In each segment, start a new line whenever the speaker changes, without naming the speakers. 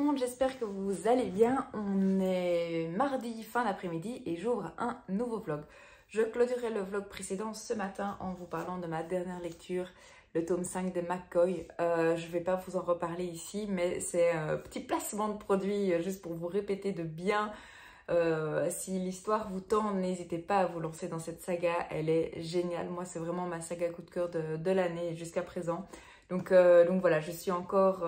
monde, j'espère que vous allez bien. On est mardi fin d'après-midi et j'ouvre un nouveau vlog. Je clôturerai le vlog précédent ce matin en vous parlant de ma dernière lecture, le tome 5 de McCoy. Je ne vais pas vous en reparler ici, mais c'est un petit placement de produit juste pour vous répéter de bien. Si l'histoire vous tente, n'hésitez pas à vous lancer dans cette saga, elle est géniale. Moi, c'est vraiment ma saga coup de cœur de l'année jusqu'à présent. Donc voilà, je suis encore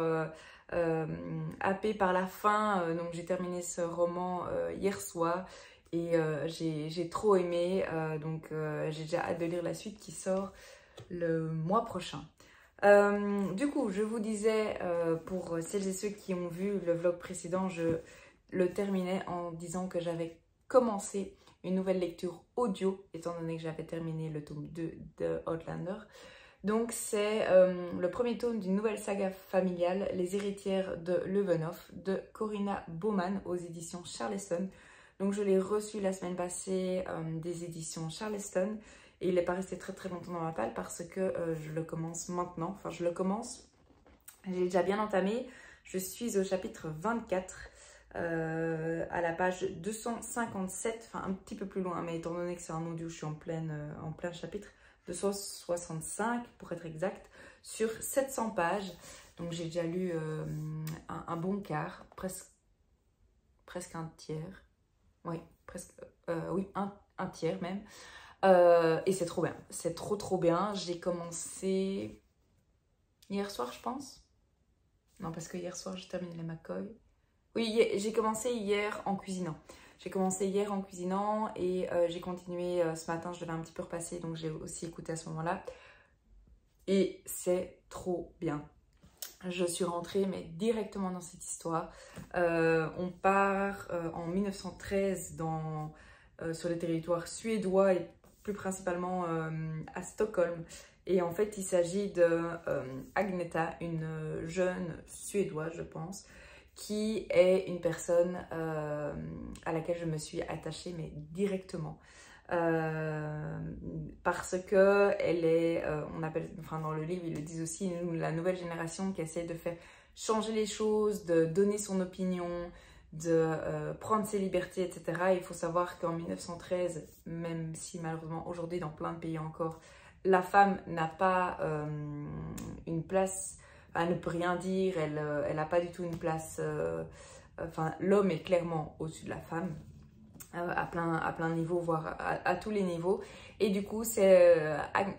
happée par la fin. Donc j'ai terminé ce roman hier soir et j'ai trop aimé. J'ai déjà hâte de lire la suite qui sort le mois prochain. Du coup, je vous disais, pour celles et ceux qui ont vu le vlog précédent, je le terminais en disant que j'avais commencé une nouvelle lecture audio, étant donné que j'avais terminé le tome 2 de Outlander. Donc c'est le premier tome d'une nouvelle saga familiale, Les héritières de Löwenhof, de Corinna Baumann aux éditions Charleston. Donc je l'ai reçu la semaine passée des éditions Charleston et il n'est pas resté très longtemps dans ma palle parce que je le commence maintenant. Enfin je le commence, j'ai déjà bien entamé, je suis au chapitre 24 à la page 257, enfin un petit peu plus loin, mais étant donné que c'est un audio, je suis en plein chapitre. 265 pour être exact, sur 700 pages. Donc j'ai déjà lu un bon quart, presque un tiers. Oui, un tiers même. Et c'est trop bien, c'est trop bien. J'ai commencé hier soir, je pense. Non, parce que hier soir, j'ai terminé les McCoy. Oui, j'ai commencé hier en cuisinant. J'ai commencé hier en cuisinant et j'ai continué ce matin, je devais un petit peu repasser, donc j'ai aussi écouté à ce moment-là. Et c'est trop bien. Je suis rentrée mais directement dans cette histoire. On part en 1913 sur le territoire suédois et plus principalement à Stockholm. Et en fait, il s'agit de Agneta, une jeune suédoise, je pense, qui est une personne à laquelle je me suis attachée, mais directement. Parce que elle est, on appelle, enfin dans le livre, ils le disent aussi, la nouvelle génération qui essaie de faire changer les choses, de donner son opinion, de prendre ses libertés, etc. Il faut savoir qu'en 1913, même si malheureusement aujourd'hui dans plein de pays encore, la femme n'a pas une place. Elle ne peut rien dire, elle n'a pas du tout une place. Enfin, l'homme est clairement au-dessus de la femme, à plein niveau, voire à tous les niveaux. Et du coup,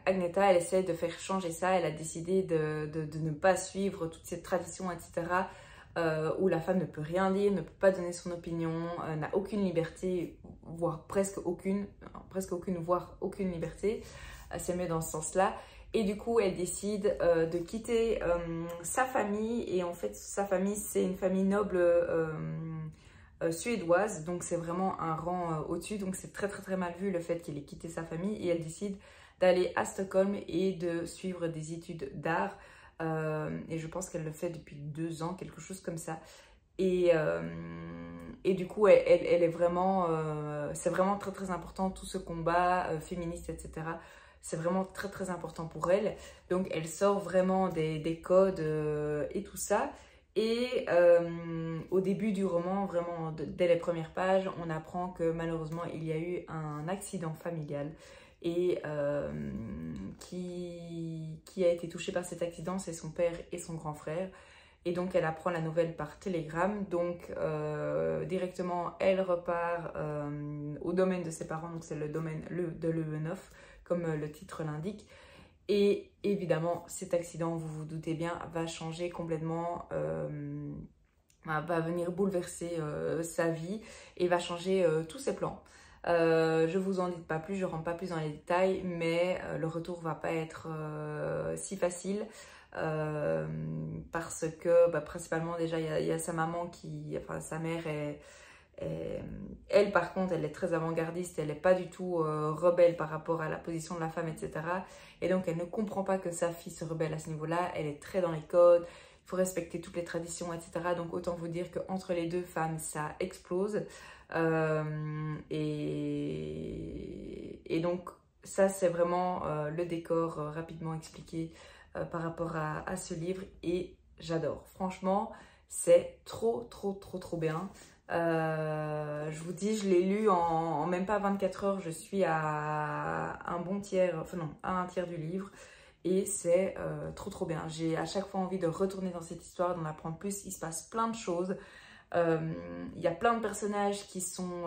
Agneta, elle essaie de faire changer ça. Elle a décidé de ne pas suivre toutes ces traditions, etc. Où la femme ne peut rien dire, ne peut pas donner son opinion, n'a aucune liberté, voire presque aucune, voire aucune liberté. C'est mieux dans ce sens-là. Et du coup, elle décide de quitter sa famille. Et en fait, sa famille, c'est une famille noble suédoise. Donc, c'est vraiment un rang au-dessus. Donc, c'est très mal vu le fait qu'elle ait quitté sa famille. Et elle décide d'aller à Stockholm et de suivre des études d'art. Et je pense qu'elle le fait depuis 2 ans, quelque chose comme ça. Et du coup, elle est vraiment... c'est vraiment très important, tout ce combat féministe, etc. C'est vraiment très important pour elle. Donc, elle sort vraiment des codes et tout ça. Et au début du roman, vraiment, dès les premières pages, on apprend que malheureusement, il y a eu un accident familial. Et qui a été touché par cet accident, c'est son père et son grand frère. Et donc, elle apprend la nouvelle par télégramme. Donc, directement, elle repart au domaine de ses parents. Donc, c'est le domaine de Löwenhof, comme le titre l'indique. Et évidemment, cet accident, vous vous doutez bien, va changer complètement, va venir bouleverser sa vie et va changer tous ses plans. Je vous en dis pas plus, je rentre pas plus dans les détails, mais le retour va pas être si facile. Parce que principalement déjà il y a sa maman enfin sa mère elle par contre elle est très avant-gardiste, elle n'est pas du tout rebelle par rapport à la position de la femme, etc. Et donc elle ne comprend pas que sa fille se rebelle à ce niveau-là, elle est très dans les codes, il faut respecter toutes les traditions, etc. Donc autant vous dire qu'entre les deux femmes ça explose. Et donc ça c'est vraiment le décor rapidement expliqué par rapport à ce livre et j'adore. Franchement, C'est trop bien. Je vous dis, je l'ai lu en même pas 24 heures, je suis à un bon tiers, enfin non, à un tiers du livre. Et c'est trop bien. J'ai à chaque fois envie de retourner dans cette histoire, d'en apprendre plus. Il se passe plein de choses. Il y a plein de personnages qui sont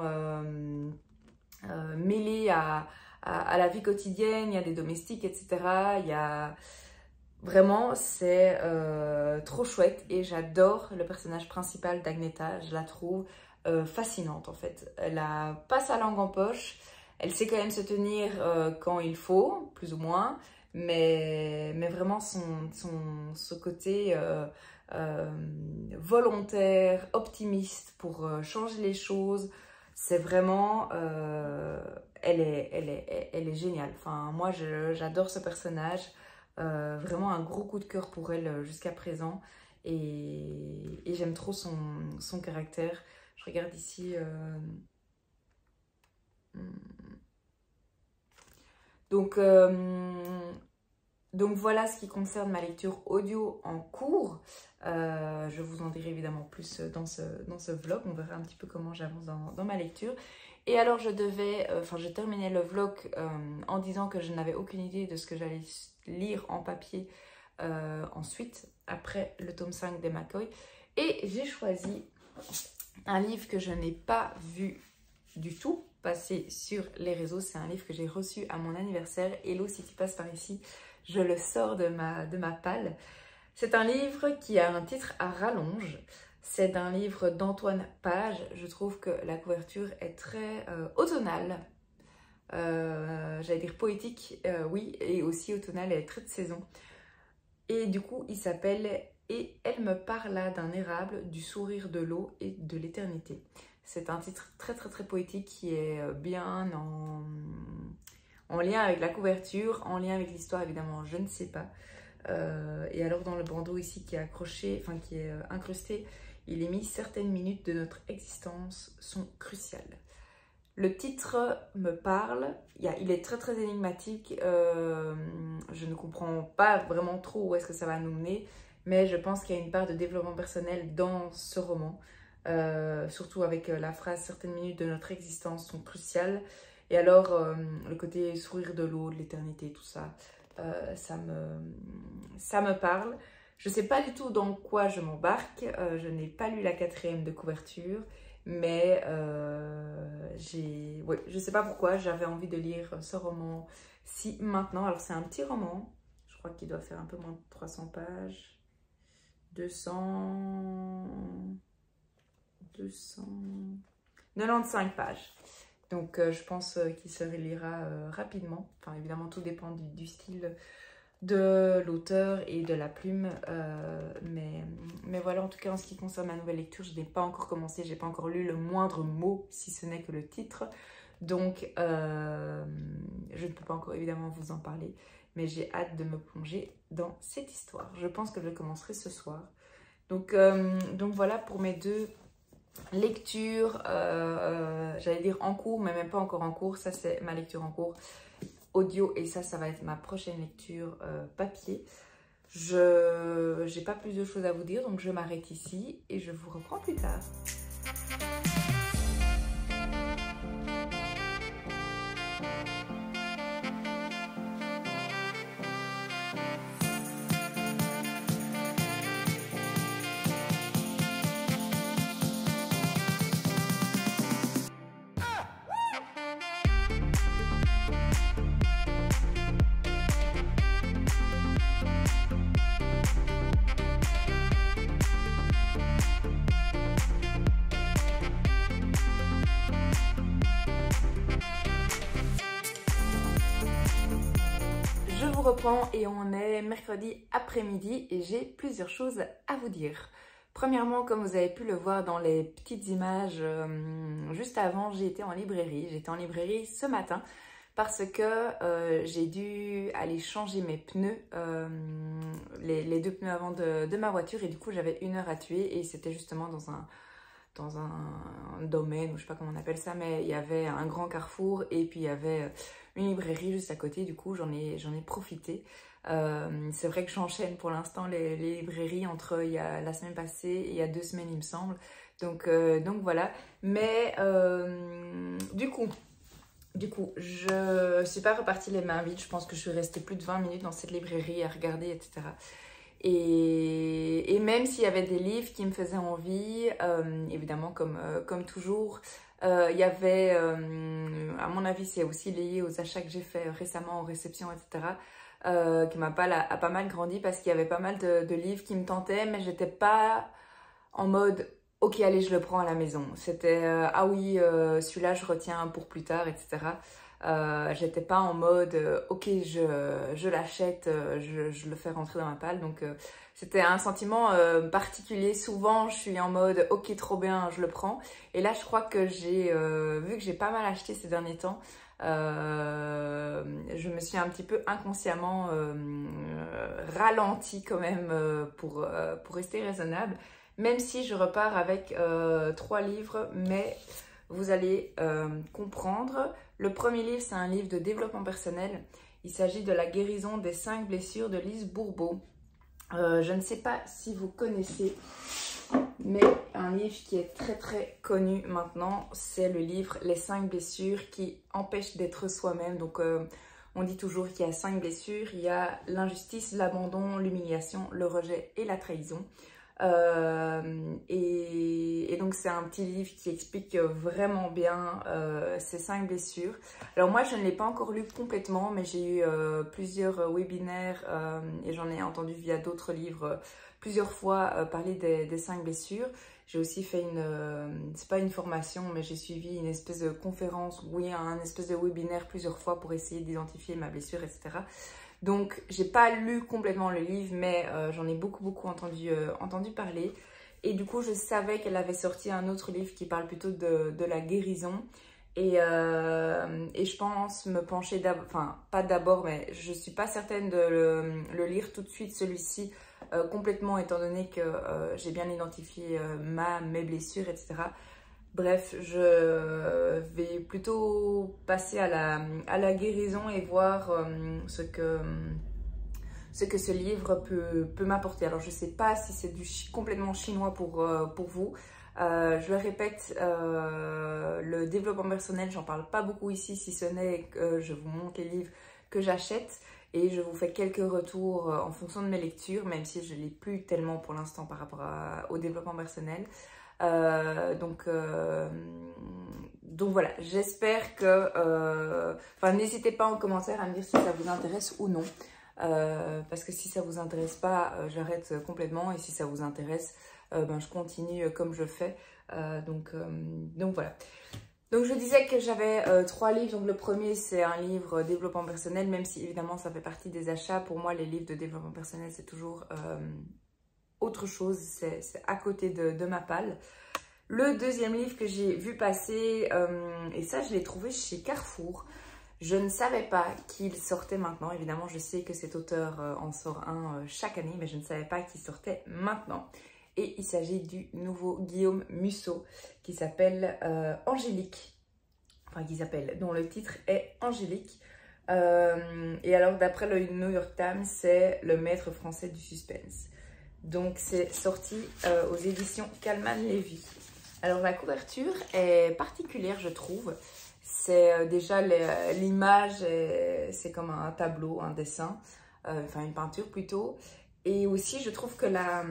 mêlés à la vie quotidienne. Il y a des domestiques, etc. Il y a... Vraiment, c'est trop chouette. Et j'adore le personnage principal d'Agneta. Je la trouve fascinante en fait. Elle a pas sa langue en poche. Elle sait quand même se tenir quand il faut, plus ou moins. Mais vraiment, ce côté volontaire, optimiste pour changer les choses, c'est vraiment... elle est géniale. Enfin, moi, j'adore ce personnage. Vraiment un gros coup de cœur pour elle jusqu'à présent. Et j'aime trop son caractère. Je regarde ici... Donc voilà ce qui concerne ma lecture audio en cours. Je vous en dirai évidemment plus dans ce vlog. On verra un petit peu comment j'avance dans ma lecture. Et alors je terminais le vlog en disant que je n'avais aucune idée de ce que j'allais lire en papier ensuite, après le tome 5 des McCoy. Et j'ai choisi un livre que je n'ai pas vu du tout passer sur les réseaux. C'est un livre que j'ai reçu à mon anniversaire. Hello, si tu passes par ici, je le sors de ma palle. C'est un livre qui a un titre à rallonge. C'est un livre d'Antoine Page. Je trouve que la couverture est très automnale. J'allais dire poétique, oui, et aussi automnale, elle est très de saison. Et du coup, il s'appelle « Et elle me parla d'un érable, du sourire de l'eau et de l'éternité ». C'est un titre très poétique qui est bien en lien avec la couverture, en lien avec l'histoire évidemment, je ne sais pas. Et alors dans le bandeau ici qui est accroché, enfin qui est incrusté, il est mis « Certaines minutes de notre existence sont cruciales ». Le titre me parle, il est très énigmatique, je ne comprends pas vraiment trop où est-ce que ça va nous mener, mais je pense qu'il y a une part de développement personnel dans ce roman, surtout avec la phrase « Certaines minutes de notre existence sont cruciales ». Et alors, le côté sourire de l'eau, de l'éternité, tout ça, ça me parle. Je ne sais pas du tout dans quoi je m'embarque, je n'ai pas lu la 4e de couverture, mais je ne sais pas pourquoi, j'avais envie de lire ce roman-ci maintenant. Alors c'est un petit roman, je crois qu'il doit faire un peu moins de 300 pages, 295 pages. Donc je pense qu'il se relira rapidement. Enfin évidemment tout dépend du style de l'auteur et de la plume. Mais voilà, en tout cas en ce qui concerne ma nouvelle lecture, je n'ai pas encore commencé, je n'ai pas encore lu le moindre mot, si ce n'est que le titre. Donc je ne peux pas encore évidemment vous en parler. Mais j'ai hâte de me plonger dans cette histoire. Je pense que je commencerai ce soir. Donc voilà pour mes deux lecture, j'allais dire en cours, mais même pas encore en cours. Ça, c'est ma lecture en cours audio et ça va être ma prochaine lecture papier. Je n'ai pas plus de choses à vous dire, donc je m'arrête ici et je vous reprends plus tard. Je vous reprends et on est mercredi après-midi et j'ai plusieurs choses à vous dire. Premièrement, comme vous avez pu le voir dans les petites images juste avant, j'ai été en librairie. J'étais en librairie ce matin parce que j'ai dû aller changer mes pneus, les deux pneus avant de ma voiture et du coup j'avais 1 heure à tuer et c'était justement dans un domaine, ou je sais pas comment on appelle ça, mais il y avait un grand carrefour et puis il y avait une librairie juste à côté, du coup j'en ai profité. C'est vrai que j'enchaîne pour l'instant les librairies entre il y a la semaine passée et il y a 2 semaines il me semble. Donc voilà. Mais du coup, je suis pas repartie les mains vides. Je pense que je suis restée plus de 20 minutes dans cette librairie à regarder, etc. Et même s'il y avait des livres qui me faisaient envie, évidemment, comme toujours, il y avait, à mon avis, c'est aussi lié aux achats que j'ai fait récemment en réception, etc., qui m'a pas mal grandi parce qu'il y avait pas mal de livres qui me tentaient, mais j'étais pas en mode ok, allez, je le prends à la maison. C'était ah oui, celui-là, je retiens pour plus tard, etc. J'étais pas en mode ok, je l'achète, je le fais rentrer dans ma palle. Donc c'était un sentiment particulier. Souvent, je suis en mode ok, trop bien, je le prends. Et là, je crois que vu que j'ai pas mal acheté ces derniers temps, je me suis un petit peu inconsciemment ralentie quand même pour rester raisonnable. Même si je repars avec 3 livres, mais vous allez comprendre. Le premier livre, c'est un livre de développement personnel. Il s'agit de La guérison des 5 blessures de Lise Bourbeau. Je ne sais pas si vous connaissez, mais un livre qui est très très connu maintenant, c'est le livre Les 5 blessures qui empêchent d'être soi-même. Donc on dit toujours qu'il y a 5 blessures. Il y a l'injustice, l'abandon, l'humiliation, le rejet et la trahison. Et donc c'est un petit livre qui explique vraiment bien ces 5 blessures. Alors moi je ne l'ai pas encore lu complètement, mais j'ai eu plusieurs webinaires et j'en ai entendu via d'autres livres plusieurs fois parler des 5 blessures. J'ai aussi fait c'est pas une formation, mais j'ai suivi une espèce de conférence, oui, un espèce de webinaire plusieurs fois pour essayer d'identifier ma blessure, etc. Donc, j'ai pas lu complètement le livre, mais j'en ai beaucoup entendu parler. Et du coup, je savais qu'elle avait sorti un autre livre qui parle plutôt de la guérison. Et je pense me pencher enfin, pas d'abord, mais je suis pas certaine de le lire tout de suite, celui-ci, complètement, étant donné que j'ai bien identifié mes blessures, etc. Bref, je vais plutôt passer à la guérison et voir ce que ce livre peut m'apporter. Alors, je ne sais pas si c'est complètement chinois pour vous. Je le répète, le développement personnel, j'en parle pas beaucoup ici, si ce n'est que je vous montre les livres que j'achète et je vous fais quelques retours en fonction de mes lectures, même si je ne lis plus tellement pour l'instant par rapport au développement personnel. Donc voilà, j'espère que... Enfin, n'hésitez pas en commentaire à me dire si ça vous intéresse ou non. Parce que si ça vous intéresse pas, j'arrête complètement. Et si ça vous intéresse, je continue comme je fais. Donc voilà. Donc je disais que j'avais 3 livres. Donc le premier, c'est un livre développement personnel. Même si évidemment ça fait partie des achats. Pour moi, les livres de développement personnel, c'est toujours... autre chose, c'est à côté de ma palle. Le deuxième livre que j'ai vu passer, et ça je l'ai trouvé chez Carrefour, je ne savais pas qu'il sortait maintenant. Évidemment, je sais que cet auteur en sort un chaque année, mais je ne savais pas qu'il sortait maintenant. Et il s'agit du nouveau Guillaume Musso qui s'appelle Angélique, enfin dont le titre est Angélique. Et alors d'après le New York Times, c'est le maître français du suspense. Donc, c'est sorti aux éditions Calman Lévy. Alors, la couverture est particulière, je trouve. C'est déjà l'image, c'est comme un tableau, un dessin, enfin une peinture plutôt. Et aussi, je trouve que la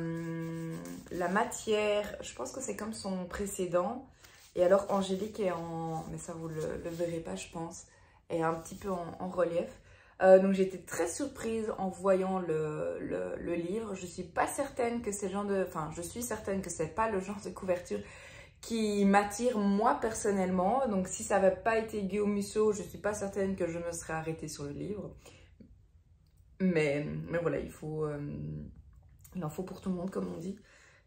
matière, je pense que c'est comme son précédent. Et alors, Angélique est mais ça vous le verrez pas, je pense, est un petit peu en relief. Donc j'étais très surprise en voyant le livre. Je suis pas certaine que c'est le genre de... Enfin, je suis certaine que c'est pas le genre de couverture qui m'attire moi personnellement. Donc si ça n'avait pas été Guillaume Musso, je suis pas certaine que je me serais arrêtée sur le livre. Mais voilà, il en faut pour tout le monde, comme on dit.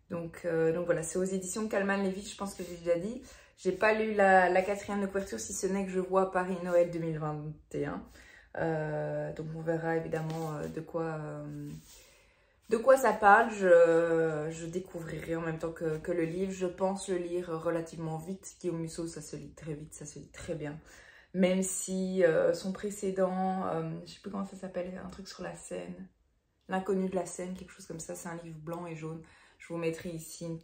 Donc voilà, c'est aux éditions Calman Lévy, je pense que j'ai déjà dit. J'ai pas lu la 4e de couverture, si ce n'est que je vois Paris-Noël 2021. Donc on verra évidemment de quoi ça parle. Je découvrirai en même temps que le livre. Je pense le lire relativement vite. Guillaume Musso, ça se lit très vite, ça se lit très bien. même si son précédent, je sais plus comment ça s'appelle, un truc sur la Seine, l'inconnu de la Seine, quelque chose comme ça, c'est un livre blanc et jaune. Je vous mettrai ici une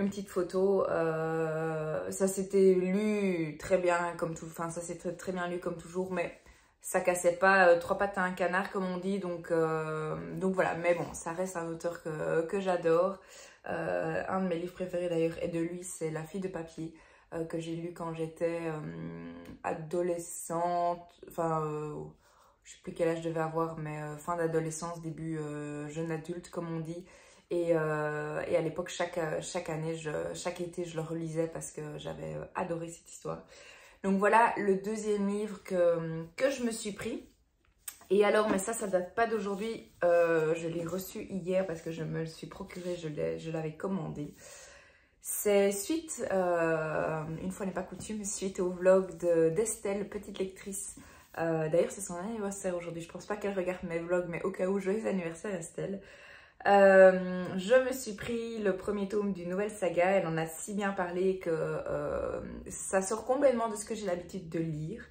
petite photo. Ça s'était lu très bien comme tout, enfin ça s'est très bien lu comme toujours, mais ça cassait pas trois pattes à un canard comme on dit, donc voilà. Mais bon, ça reste un auteur que j'adore. Un de mes livres préférés d'ailleurs est de lui, c'est La fille de papier, que j'ai lu quand j'étais adolescente, enfin je sais plus quel âge je devais avoir, mais fin d'adolescence, début jeune adulte comme on dit. Et à l'époque, chaque année, chaque été, je le relisais parce que j'avais adoré cette histoire. Donc voilà le deuxième livre que je me suis pris. Et alors, mais ça date pas d'aujourd'hui. Je l'ai reçu hier parce que je me le suis procuré, je l'avais commandé. C'est suite, une fois n'est pas coutume, suite au vlog d'Estelle, petite lectrice. D'ailleurs, c'est son anniversaire aujourd'hui. Je pense pas qu'elle regarde mes vlogs, mais au cas où, joyeux anniversaire Estelle. Je me suis pris le premier tome d'une nouvelle saga. Elle en a si bien parlé que ça sort complètement de ce que j'ai l'habitude de lire.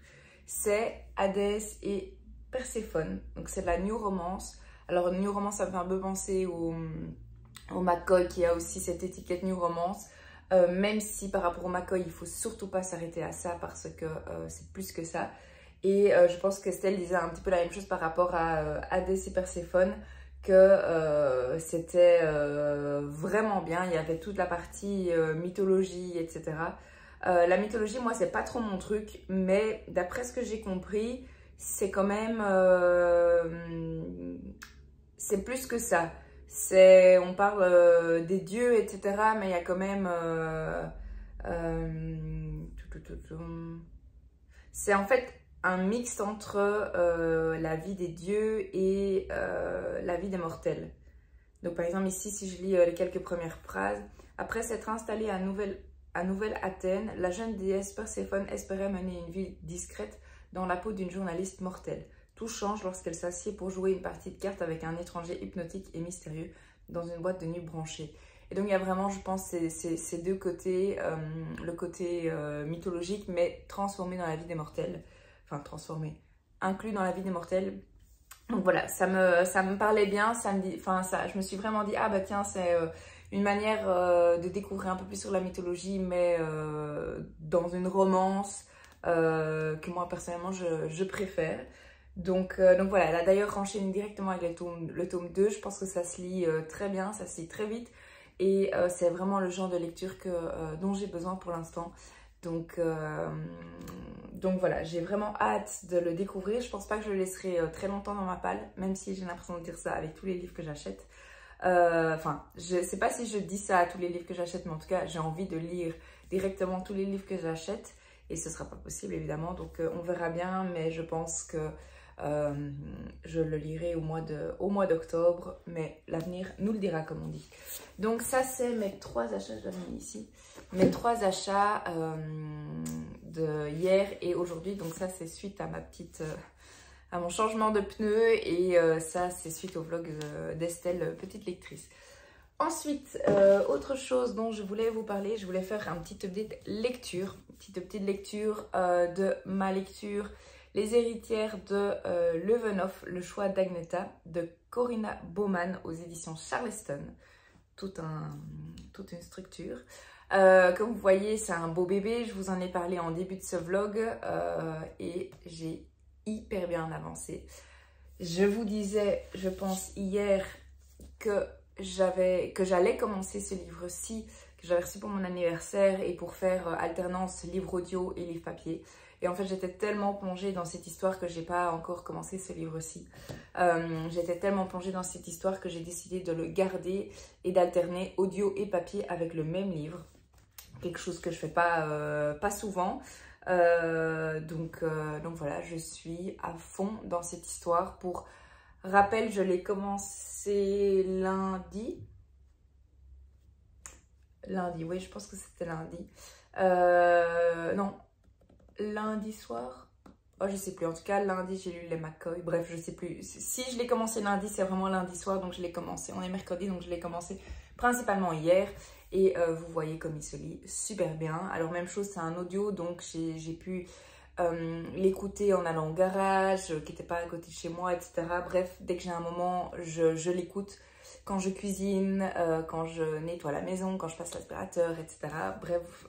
C'est Hadès et Perséphone. Donc c'est de la new romance. Alors new romance, ça me fait un peu penser au McCoy qui a aussi cette étiquette new romance. Même si par rapport au McCoy, il faut surtout pas s'arrêter à ça parce que c'est plus que ça. Et je pense qu'Estelle disait un petit peu la même chose par rapport à Hadès et Perséphone, que c'était vraiment bien. Il y avait toute la partie mythologie, etc. La mythologie, moi, c'est pas trop mon truc, mais d'après ce que j'ai compris, c'est quand même... c'est plus que ça. On parle des dieux, etc., mais il y a quand même... c'est en fait un mix entre la vie des dieux et la vie des mortels. Donc par exemple ici, si je lis les quelques premières phrases. Après s'être installée à Nouvelle-Athènes, la jeune déesse Perséphone espérait mener une vie discrète dans la peau d'une journaliste mortelle. Tout change lorsqu'elle s'assied pour jouer une partie de cartes avec un étranger hypnotique et mystérieux dans une boîte de nuit branchée. Et donc il y a vraiment, je pense, ces deux côtés, le côté mythologique mais transformé dans la vie des mortels. Enfin transformé, inclus dans la vie des mortels. Donc voilà, ça me parlait bien, je me suis vraiment dit, ah bah tiens, c'est une manière de découvrir un peu plus sur la mythologie, mais dans une romance que moi personnellement je préfère. Donc voilà, elle a d'ailleurs enchaîné directement avec le tome 2, je pense que ça se lit très bien, ça se lit très vite. Et c'est vraiment le genre de lecture dont j'ai besoin pour l'instant. Donc voilà, j'ai vraiment hâte de le découvrir. Je pense pas que je le laisserai très longtemps dans ma palle, même si j'ai l'impression de dire ça avec tous les livres que j'achète. Enfin, je sais pas si je dis ça à tous les livres que j'achète, mais en tout cas, j'ai envie de lire directement tous les livres que j'achète. Et ce sera pas possible, évidemment. Donc on verra bien, mais je pense que je le lirai au mois d'octobre. Mais l'avenir nous le dira, comme on dit. Donc ça, c'est mes 3 achats, je dois le mettre ici. Mes 3 achats de hier et aujourd'hui. Donc ça, c'est suite à à mon changement de pneus. Et ça, c'est suite au vlog d'Estelle, petite lectrice. Ensuite, autre chose dont je voulais vous parler, je voulais faire un petit update lecture. Une petite lecture de ma lecture Les héritières de Löwenhof, le choix d'Agneta, de Corinna Baumann aux éditions Charleston. Toute une structure. Comme vous voyez, c'est un beau bébé. Je vous en ai parlé en début de ce vlog et j'ai hyper bien avancé. Je vous disais, je pense hier, que j'allais commencer ce livre-ci, que j'avais reçu pour mon anniversaire et pour faire alternance livre audio et livre papier. Et en fait, j'étais tellement plongée dans cette histoire que j'ai pas encore commencé ce livre-ci. J'étais tellement plongée dans cette histoire que j'ai décidé de le garder et d'alterner audio et papier avec le même livre. Quelque chose que je fais pas souvent. Donc voilà, je suis à fond dans cette histoire. Pour rappel, je l'ai commencé lundi. Lundi, oui, je pense que c'était lundi. Non, lundi soir. Oh, je sais plus. En tout cas, lundi, j'ai lu les McCoy. Bref, je sais plus. Si je l'ai commencé lundi, c'est vraiment lundi soir. Donc, je l'ai commencé. On est mercredi, donc je l'ai commencé principalement hier. et vous voyez comme il se lit super bien. Alors même chose, c'est un audio, donc j'ai pu l'écouter en allant au garage, qui n'était pas à côté de chez moi, etc. Bref, dès que j'ai un moment, je l'écoute quand je cuisine, quand je nettoie la maison, quand je passe l'aspirateur, etc. Bref,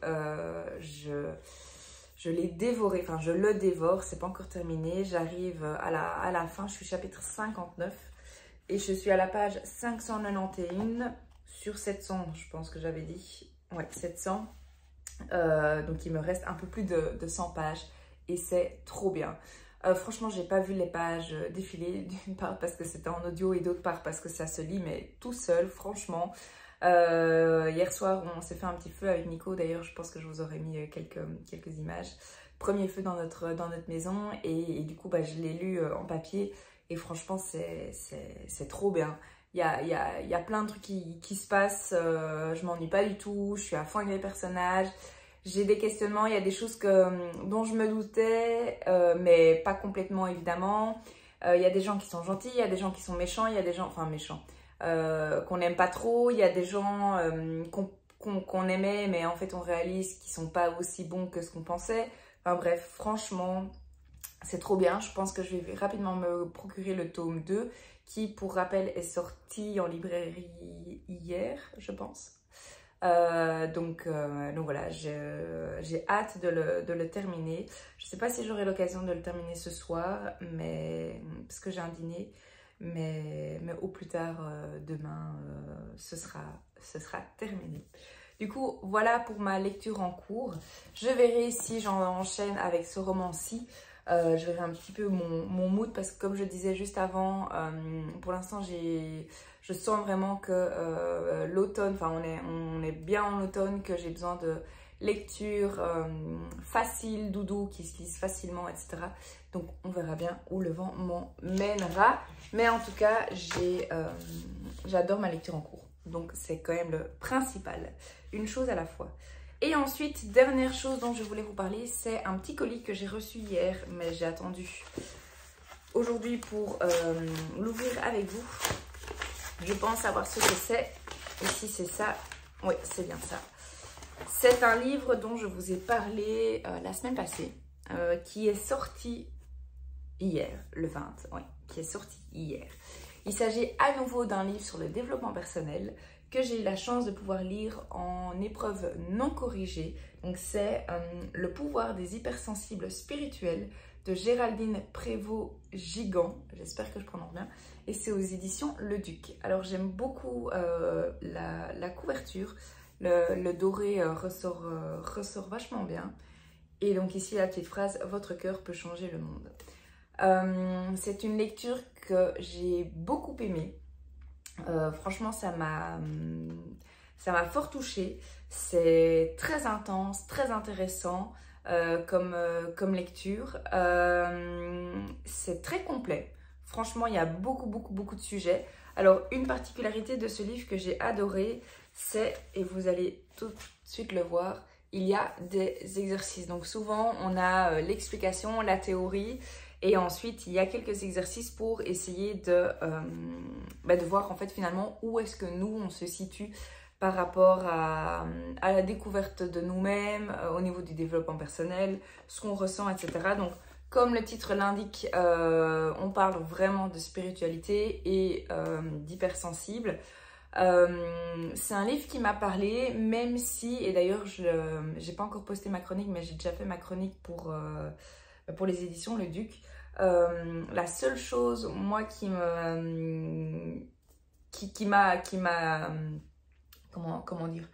je l'ai dévoré, enfin je le dévore, c'est pas encore terminé. J'arrive à la fin, je suis chapitre 59 et je suis à la page 591 sur 700, je pense que j'avais dit. Ouais, 700. Donc il me reste un peu plus de 100 pages et c'est trop bien. Franchement, j'ai pas vu les pages défiler, d'une part parce que c'était en audio et d'autre part parce que ça se lit mais tout seul, franchement. Hier soir, on s'est fait un petit feu avec Nico, d'ailleurs je pense que je vous aurais mis quelques images. Premier feu dans notre maison et du coup je l'ai lu en papier et franchement c'est trop bien. Il y a plein de trucs qui se passent, je m'ennuie pas du tout, je suis à fond avec les personnages. J'ai des questionnements, il y a des choses dont je me doutais, mais pas complètement évidemment. Il y a des gens qui sont gentils, il y a des gens qui sont méchants, il y a des gens, enfin méchants, qu'on n'aime pas trop. Il y a des gens qu'on aimait, mais en fait on réalise qu'ils sont pas aussi bons que ce qu'on pensait. Enfin bref, franchement, c'est trop bien. Je pense que je vais rapidement me procurer le tome 2, qui pour rappel est sorti en librairie hier, je pense. Donc voilà, j'ai hâte de le terminer. Je sais pas si j'aurai l'occasion de le terminer ce soir, mais parce que j'ai un dîner, mais au plus tard demain, ce sera terminé. Du coup, voilà pour ma lecture en cours. Je verrai si j'en enchaîne avec ce roman-ci. Je verrai un petit peu mon mood parce que comme je disais juste avant, pour l'instant je sens vraiment que l'automne, enfin on est bien en automne, que j'ai besoin de lecture facile, doudou, qui se lise facilement, etc. Donc on verra bien où le vent m'emmènera. Mais en tout cas, j'adore ma lecture en cours. Donc c'est quand même le principal, une chose à la fois. Et ensuite, dernière chose dont je voulais vous parler, c'est un petit colis que j'ai reçu hier, mais j'ai attendu aujourd'hui pour l'ouvrir avec vous. Je pense savoir ce que c'est. Et si c'est ça, oui, c'est bien ça. C'est un livre dont je vous ai parlé la semaine passée, qui est sorti hier, le 20, oui, qui est sorti hier. Il s'agit à nouveau d'un livre sur le développement personnel que j'ai eu la chance de pouvoir lire en épreuve non corrigée. Donc c'est Le pouvoir des hypersensibles spirituels de Géraldine Prévost-Gigant, j'espère que je prononce bien, et c'est aux éditions Le Duc. Alors j'aime beaucoup la couverture, le doré ressort vachement bien. Et donc ici la petite phrase « Votre cœur peut changer le monde ». C'est une lecture que j'ai beaucoup aimée. Franchement, ça m'a fort touchée. C'est très intense, très intéressant comme lecture. C'est très complet. Franchement, il y a beaucoup de sujets. Alors, une particularité de ce livre que j'ai adoré, c'est, et vous allez tout de suite le voir, il y a des exercices. Donc souvent, on a l'explication, la théorie, et ensuite, il y a quelques exercices pour essayer de voir en fait finalement où est-ce que nous, on se situe par rapport à la découverte de nous-mêmes, au niveau du développement personnel, ce qu'on ressent, etc. Donc, comme le titre l'indique, on parle vraiment de spiritualité et d'hypersensible. C'est un livre qui m'a parlé, même si, et d'ailleurs, j'ai pas encore posté ma chronique, mais j'ai déjà fait ma chronique pour les éditions Le Duc. La seule chose, moi, qui m'a comment dire,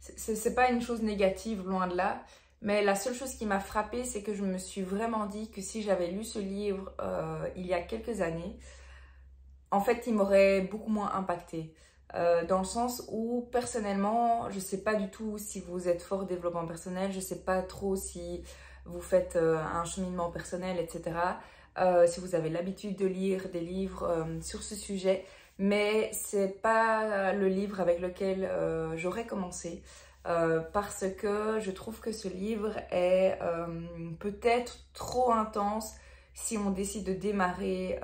c'est pas une chose négative, loin de là, mais la seule chose qui m'a frappée, c'est que je me suis vraiment dit que si j'avais lu ce livre il y a quelques années, en fait, il m'aurait beaucoup moins impacté. Dans le sens où, personnellement, je sais pas du tout si vous êtes fort développement personnel, je sais pas trop si vous faites un cheminement personnel, etc. Si vous avez l'habitude de lire des livres sur ce sujet, mais c'est pas le livre avec lequel j'aurais commencé parce que je trouve que ce livre est peut-être trop intense si on décide de démarrer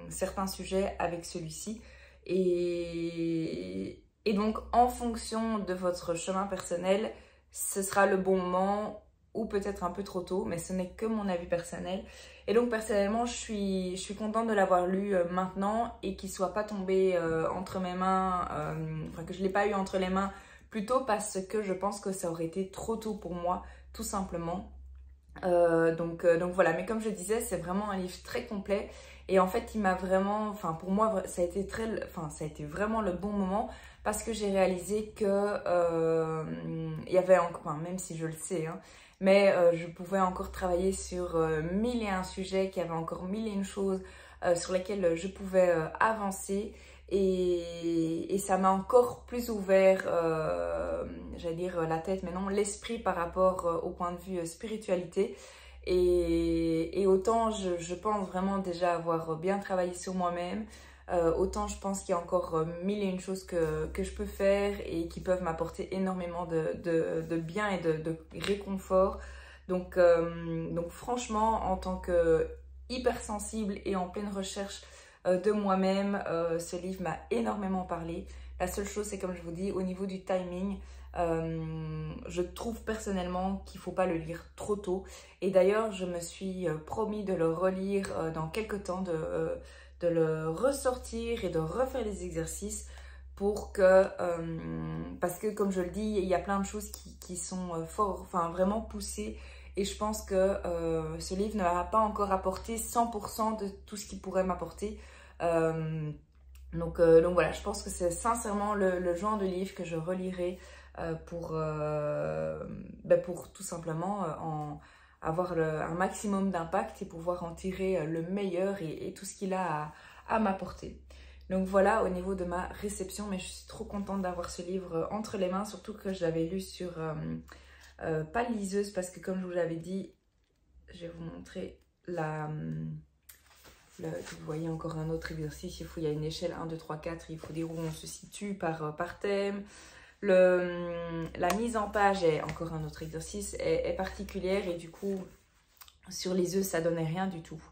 certains sujets avec celui-ci. Et donc, en fonction de votre chemin personnel, ce sera le bon moment ou peut-être un peu trop tôt, mais ce n'est que mon avis personnel. Et donc, personnellement, je suis contente de l'avoir lu maintenant et qu'il ne soit pas tombé entre mes mains, enfin que je ne l'ai pas eu entre les mains plus tôt parce que je pense que ça aurait été trop tôt pour moi, tout simplement. Donc voilà, mais comme je disais, c'est vraiment un livre très complet et en fait il m'a vraiment, enfin pour moi ça a été ça a été vraiment le bon moment parce que j'ai réalisé que il y avait encore, enfin, même si je le sais, hein, mais je pouvais encore travailler sur mille et un sujets, qu'il y avait encore mille et une choses sur lesquelles je pouvais avancer. Et ça m'a encore plus ouvert, j'allais dire la tête, mais non, l'esprit par rapport au point de vue spiritualité. Et autant je pense vraiment déjà avoir bien travaillé sur moi-même, autant je pense qu'il y a encore mille et une choses que je peux faire et qui peuvent m'apporter énormément de bien et de réconfort. Donc franchement, en tant que hypersensible et en pleine recherche de moi-même, ce livre m'a énormément parlé. La seule chose, c'est comme je vous dis, au niveau du timing, je trouve personnellement qu'il ne faut pas le lire trop tôt. Et d'ailleurs, je me suis promis de le relire dans quelques temps, de le ressortir et de refaire les exercices pour que, parce que comme je le dis, il y a plein de choses qui sont vraiment poussées. Et je pense que ce livre ne m'a pas encore apporté 100% de tout ce qu'il pourrait m'apporter. Donc voilà, je pense que c'est sincèrement le genre de livre que je relirai pour tout simplement avoir un maximum d'impact et pouvoir en tirer le meilleur et tout ce qu'il a à m'apporter. Donc voilà au niveau de ma réception, mais je suis trop contente d'avoir ce livre entre les mains, surtout que je l'avais lu sur... pas liseuse parce que comme je vous l'avais dit, je vais vous montrer vous voyez encore un autre exercice, il y a une échelle 1, 2, 3, 4, il faut dire où on se situe par thème. La mise en page est encore un autre exercice, est particulière et du coup sur les œufs ça donnait rien du tout.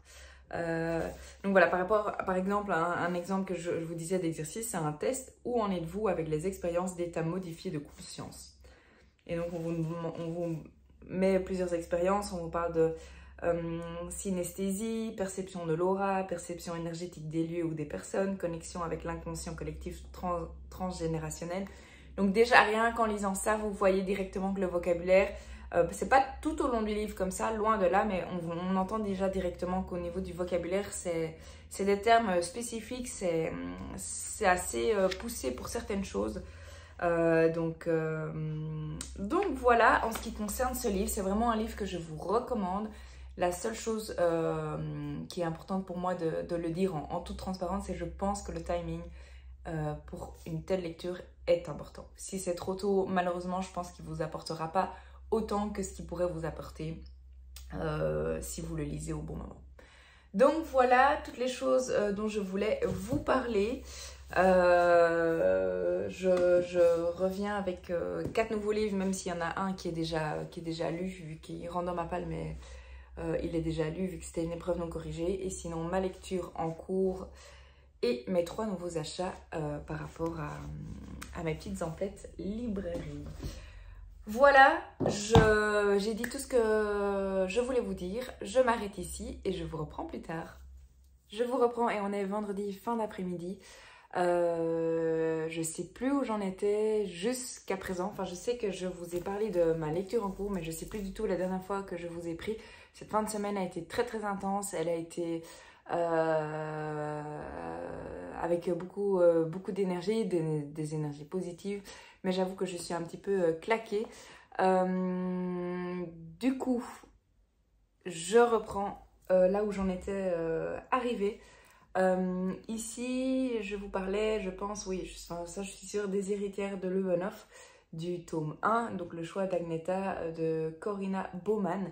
Donc voilà, par exemple, un exemple que je vous disais d'exercice, c'est un test. Où en êtes-vous avec les expériences d'état modifié de conscience? Et donc, on vous met plusieurs expériences. On vous parle de synesthésie, perception de l'aura, perception énergétique des lieux ou des personnes, connexion avec l'inconscient collectif transgénérationnel. Donc déjà, rien qu'en lisant ça, vous voyez directement que le vocabulaire, c'est pas tout au long du livre comme ça, loin de là, mais on entend déjà directement qu'au niveau du vocabulaire, c'est des termes spécifiques, c'est assez poussé pour certaines choses. Donc voilà, en ce qui concerne ce livre, c'est vraiment un livre que je vous recommande. La seule chose qui est importante pour moi de le dire en toute transparence, c'est que je pense que le timing pour une telle lecture est important. Si c'est trop tôt, malheureusement, je pense qu'il ne vous apportera pas autant que ce qu'il pourrait vous apporter si vous le lisez au bon moment. Donc voilà toutes les choses dont je voulais vous parler. Je reviens avec 4 nouveaux livres, même s'il y en a un qui est déjà lu, vu qu'il rentre dans ma palle, mais il est déjà lu, vu que c'était une épreuve non corrigée. Et sinon, ma lecture en cours et mes 3 nouveaux achats par rapport à mes petites emplettes librairie. Voilà, j'ai dit tout ce que je voulais vous dire. Je m'arrête ici et je vous reprends plus tard. Je vous reprends et on est vendredi fin d'après-midi. Je sais plus où j'en étais jusqu'à présent. Enfin, je sais que je vous ai parlé de ma lecture en cours, mais je sais plus du tout la dernière fois que je vous ai pris. Cette fin de semaine a été très très intense. Elle a été avec beaucoup d'énergie, des énergies positives. Mais j'avoue que je suis un petit peu claquée. Du coup, je reprends là où j'en étais arrivée. Ici, je vous parlais, je pense, oui, ça je suis sûre, des héritières de Löwenhof, du tome 1, donc le choix d'Agneta de Corinna Baumann.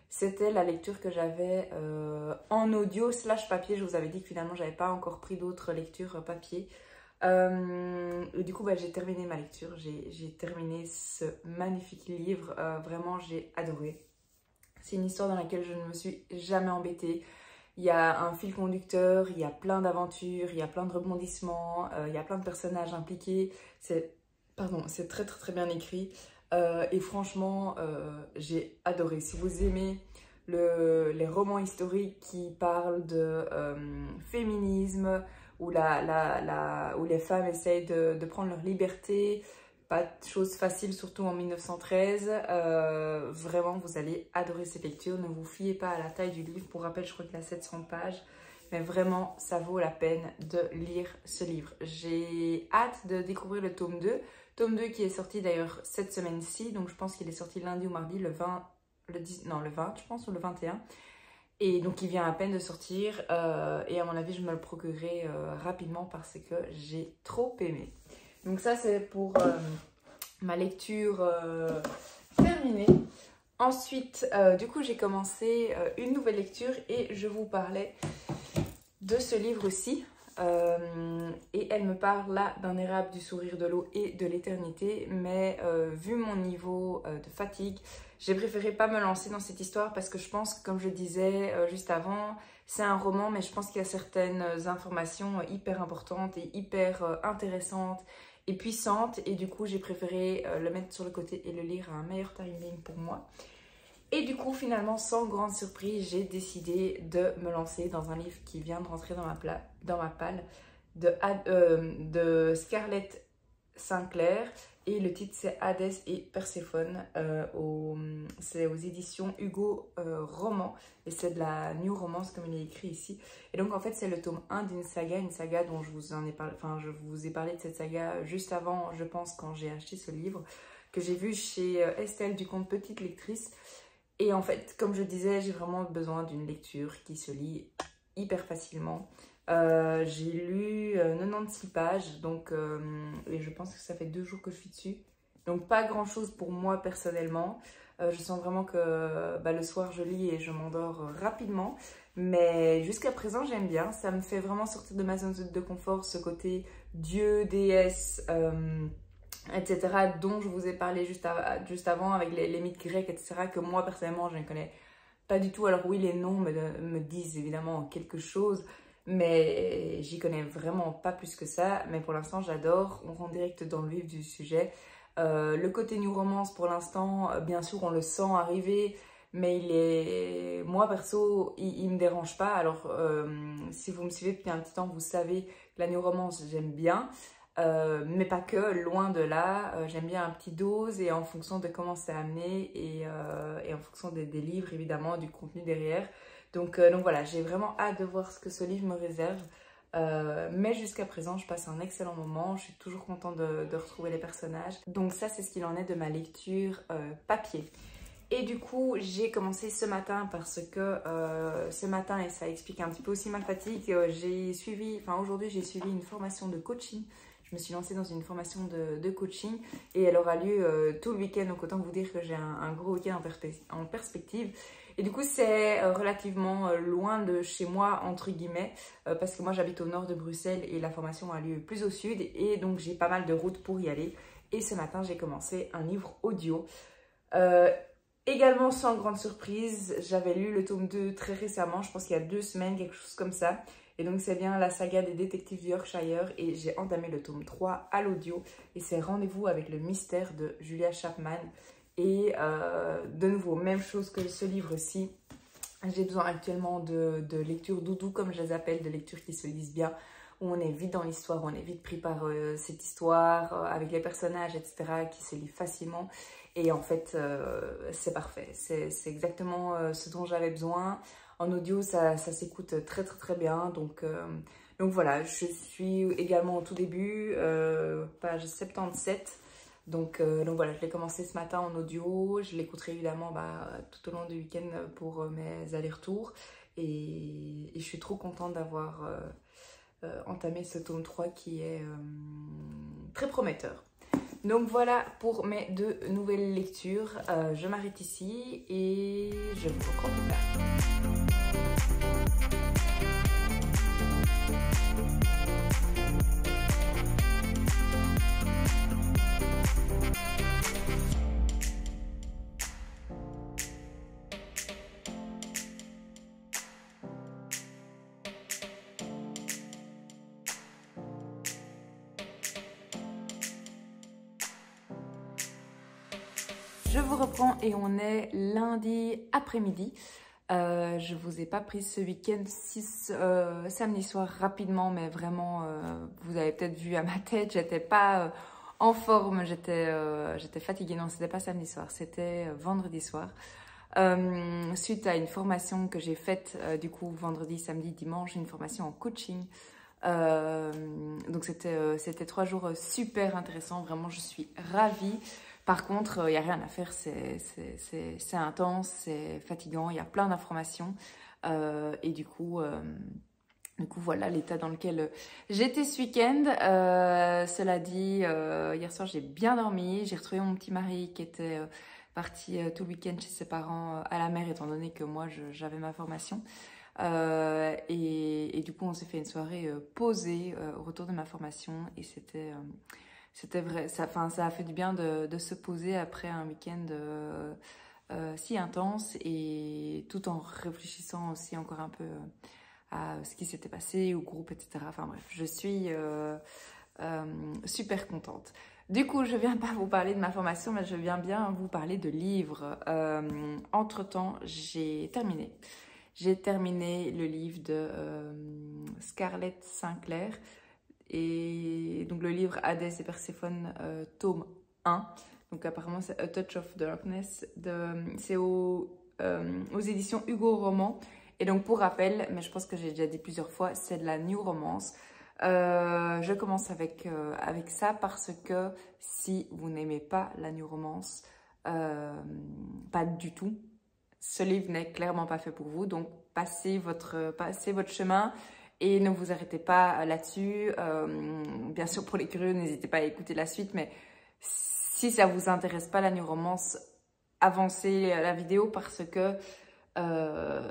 C'était la lecture que j'avais en audio / papier. Je vous avais dit que finalement, j'avais pas encore pris d'autres lectures papier. Du coup, j'ai terminé ma lecture. J'ai terminé ce magnifique livre. Vraiment, j'ai adoré. C'est une histoire dans laquelle je ne me suis jamais embêtée. Il y a un fil conducteur, il y a plein d'aventures, il y a plein de rebondissements, il y a plein de personnages impliqués. C'est très très très bien écrit. Et franchement, j'ai adoré. Si vous aimez les romans historiques qui parlent de féminisme, où les femmes essayent de prendre leur liberté, pas de choses faciles, surtout en 1913. Vraiment, vous allez adorer cette lecture. Ne vous fiez pas à la taille du livre. Pour rappel, je crois qu'il a 700 pages. Mais vraiment, ça vaut la peine de lire ce livre. J'ai hâte de découvrir le tome 2. Tome 2 qui est sorti d'ailleurs cette semaine-ci. Donc, je pense qu'il est sorti lundi ou mardi, le 20, le 20, je pense, ou le 21. Et donc, il vient à peine de sortir. Et à mon avis, je me le procurerai rapidement parce que j'ai trop aimé. Donc ça, c'est pour ma lecture terminée. Ensuite, du coup, j'ai commencé une nouvelle lecture et je vous parlais de ce livre-ci. Et elle me parle là d'un érable, du sourire de l'eau et de l'éternité. Mais vu mon niveau de fatigue, j'ai préféré pas me lancer dans cette histoire parce que je pense, comme je disais juste avant, c'est un roman, mais je pense qu'il y a certaines informations hyper importantes et hyper intéressantes et puissante, et du coup j'ai préféré le mettre sur le côté et le lire à un meilleur timing pour moi. Et du coup finalement, sans grande surprise, j'ai décidé de me lancer dans un livre qui vient de rentrer dans ma palle de Scarlett Sinclair, et le titre c'est Hadès et Perséphone. C'est aux éditions Hugo Roman, et c'est de la new romance comme il est écrit ici. Et donc en fait c'est le tome 1 d'une saga, une saga dont je vous ai parlé de cette saga juste avant, je pense, quand j'ai acheté ce livre, que j'ai vu chez Estelle du compte Petite Lectrice. Et en fait, comme je disais, j'ai vraiment besoin d'une lecture qui se lit hyper facilement. J'ai lu 96 pages, donc, et je pense que ça fait 2 jours que je suis dessus. Donc pas grand chose pour moi personnellement. Je sens vraiment que le soir je lis et je m'endors rapidement. Mais jusqu'à présent j'aime bien. Ça me fait vraiment sortir de ma zone de confort, ce côté dieu, déesse, etc. dont je vous ai parlé juste avant avec les mythes grecs, etc. que moi personnellement je ne connais pas du tout. Alors oui, les noms me disent évidemment quelque chose, mais j'y connais vraiment pas plus que ça. Mais pour l'instant j'adore, on rentre direct dans le vif du sujet. Le côté new romance pour l'instant, bien sûr on le sent arriver, mais moi perso il me dérange pas. Alors si vous me suivez depuis un petit temps, vous savez que la new romance j'aime bien. Mais pas que, loin de là. J'aime bien un petit dose, et en fonction de comment c'est amené et en fonction des livres évidemment, du contenu derrière. Donc voilà, j'ai vraiment hâte de voir ce que ce livre me réserve. Mais jusqu'à présent, je passe un excellent moment. Je suis toujours contente de retrouver les personnages. Donc ça, c'est ce qu'il en est de ma lecture papier. Et du coup, j'ai commencé ce matin parce que ce matin, et ça explique un petit peu aussi ma fatigue, aujourd'hui j'ai suivi une formation de coaching. Je me suis lancée dans une formation de coaching et elle aura lieu tout le week-end. Donc autant vous dire que j'ai un gros week-end en perspective. Et du coup, c'est relativement loin de chez moi, entre guillemets, parce que moi j'habite au nord de Bruxelles et la formation a lieu plus au sud. Et donc j'ai pas mal de routes pour y aller. Et ce matin, j'ai commencé un livre audio. Également sans grande surprise, j'avais lu le tome 2 très récemment, je pense qu'il y a 2 semaines, quelque chose comme ça. Et donc c'est bien la saga des détectives du Yorkshire, et j'ai entamé le tome 3 à l'audio. Et c'est Rendez-vous avec le mystère de Julia Chapman. Et de nouveau, même chose que ce livre-ci. J'ai besoin actuellement de lectures doudou, comme je les appelle, de lectures qui se lisent bien, où on est vite dans l'histoire, on est vite pris par cette histoire, avec les personnages, etc., qui se lit facilement. Et en fait, c'est parfait. C'est exactement ce dont j'avais besoin. En audio, ça s'écoute très très très bien. Donc voilà, je suis également au tout début, page 77. Donc voilà, je l'ai commencé ce matin en audio. Je l'écouterai évidemment tout au long du week-end pour mes allers-retours. Et je suis trop contente d'avoir entamé ce tome 3 qui est très prometteur. Donc voilà pour mes 2 nouvelles lectures. Je m'arrête ici et je vous reprends plus tard. je vous reprends et on est lundi après-midi. Je vous ai pas pris ce week-end samedi soir rapidement, mais vraiment, vous avez peut-être vu à ma tête, j'étais pas en forme, j'étais fatiguée. Non, c'était pas samedi soir, c'était vendredi soir. Suite à une formation que j'ai faite du coup vendredi, samedi, dimanche, une formation en coaching. Donc c'était 3 jours super intéressants, vraiment je suis ravie. Par contre, il n'y a rien à faire, c'est intense, c'est fatigant, il y a plein d'informations. Et du coup, voilà l'état dans lequel j'étais ce week-end. Cela dit, hier soir, j'ai bien dormi. J'ai retrouvé mon petit mari qui était parti tout le week-end chez ses parents à la mer, étant donné que moi, j'avais ma formation. Et du coup, on s'est fait une soirée posée au retour de ma formation. Et c'était vrai, ça a fait du bien de se poser après un week-end si intense, et tout en réfléchissant aussi encore un peu à ce qui s'était passé au groupe, etc. Enfin bref, je suis super contente. Du coup, je viens pas vous parler de ma formation, mais je viens bien vous parler de livres. Entre-temps, j'ai terminé le livre de Scarlett Sinclair. Et donc le livre Hadès et Perséphone, tome 1. Donc apparemment c'est A Touch of Darkness. C'est aux éditions Hugo Roman. Et donc pour rappel, mais je pense que j'ai déjà dit plusieurs fois, c'est de la new romance. Je commence avec ça parce que si vous n'aimez pas la new romance, pas du tout, ce livre n'est clairement pas fait pour vous. Donc passez votre chemin. Et ne vous arrêtez pas là-dessus. Bien sûr, pour les curieux, n'hésitez pas à écouter la suite. Mais si ça ne vous intéresse pas, la new romance, avancez la vidéo parce que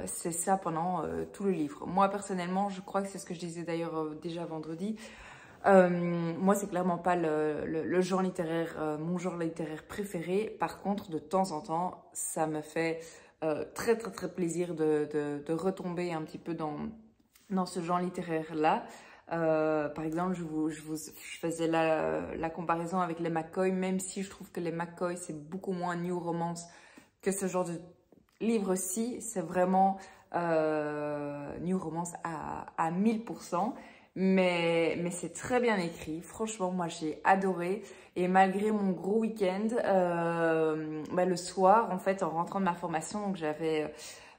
c'est ça pendant tout le livre. Moi, personnellement, je crois que c'est ce que je disais d'ailleurs déjà vendredi. Moi, c'est clairement pas le genre littéraire, mon genre littéraire préféré. Par contre, de temps en temps, ça me fait très, très, très plaisir de retomber un petit peu dans ce genre littéraire-là. Par exemple, je faisais la comparaison avec les McCoy, même si je trouve que les McCoy, c'est beaucoup moins new romance que ce genre de livre-ci. C'est vraiment new romance à 1000%. Mais c'est très bien écrit. Franchement, moi, j'ai adoré. Et malgré mon gros week-end, le soir, en fait, en rentrant de ma formation, donc j'avais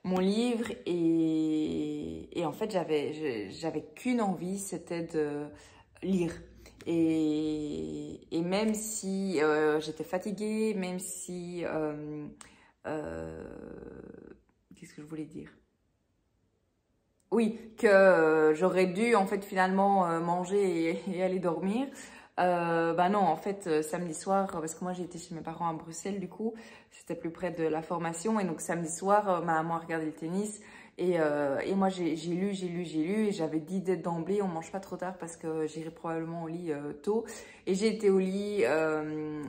mon livre et en fait j'avais qu'une envie, c'était de lire. Et même si j'étais fatiguée, même si qu'est-ce que je voulais dire? Oui, que j'aurais dû en fait finalement manger et aller dormir. Non, en fait, samedi soir, parce que moi j'ai été chez mes parents à Bruxelles, du coup, c'était plus près de la formation. Et donc samedi soir, ma maman a regardé le tennis. Et moi j'ai lu, et j'avais dit d'être d'emblée, on mange pas trop tard parce que j'irai probablement au lit tôt. Et j'ai été au lit